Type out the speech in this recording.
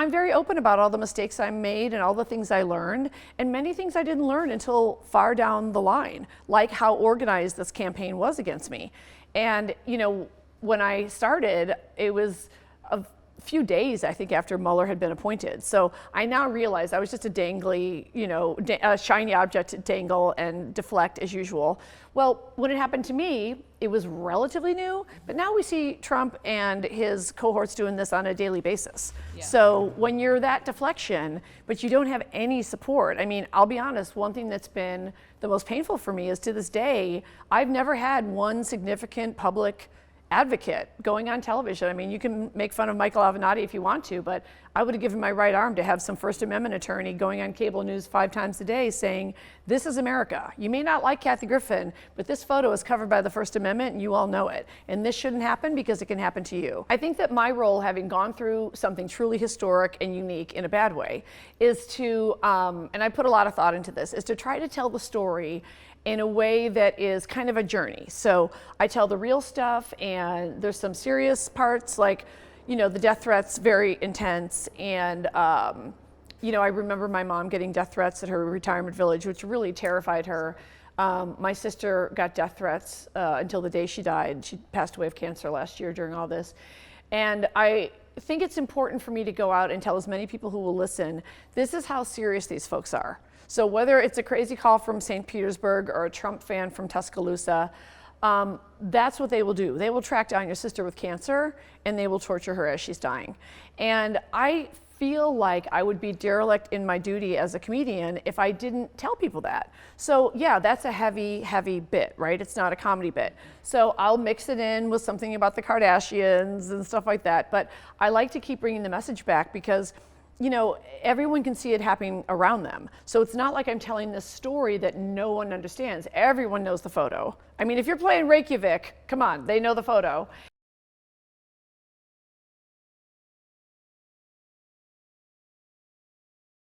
I'm very open about all the mistakes I made and all the things I learned, and many things I didn't learn until far down the line, like how organized this campaign was against me. And when I started, it was a few days, I think, after Mueller had been appointed. So I now realize I was just a dangly, a shiny object to dangle and deflect as usual. Well, when it happened to me, it was relatively new, but now we see Trump and his cohorts doing this on a daily basis. Yeah. So when you're that deflection, but you don't have any support, I mean, I'll be honest, one thing that's been the most painful for me is to this day, I've never had one significant public advocate going on television. I mean, you can make fun of Michael Avenatti if you want to, but I would have given my right arm to have some First Amendment attorney going on cable news 5 times a day saying, this is America. You may not like Kathy Griffin, but this photo is covered by the First Amendment and you all know it. And this shouldn't happen because it can happen to you. I think that my role, having gone through something truly historic and unique in a bad way, is to, and I put a lot of thought into this, is to try to tell the story in a way that is kind of a journey. So I tell the real stuff, and there's some serious parts, like, the death threats, very intense. And, I remember my mom getting death threats at her retirement village, which really terrified her. My sister got death threats until the day she died. She passed away of cancer last year during all this. And I think it's important for me to go out and tell as many people who will listen, this is how serious these folks are. So whether it's a crazy call from St. Petersburg or a Trump fan from Tuscaloosa, that's what they will do. They will track down your sister with cancer and they will torture her as she's dying. And I feel like I would be derelict in my duty as a comedian if I didn't tell people that. So yeah, that's a heavy, heavy bit, right? It's not a comedy bit. So I'll mix it in with something about the Kardashians and stuff like that. But I like to keep bringing the message back because everyone can see it happening around them. So it's not like I'm telling this story that no one understands. Everyone knows the photo. I mean, if you're playing Reykjavik, come on, they know the photo.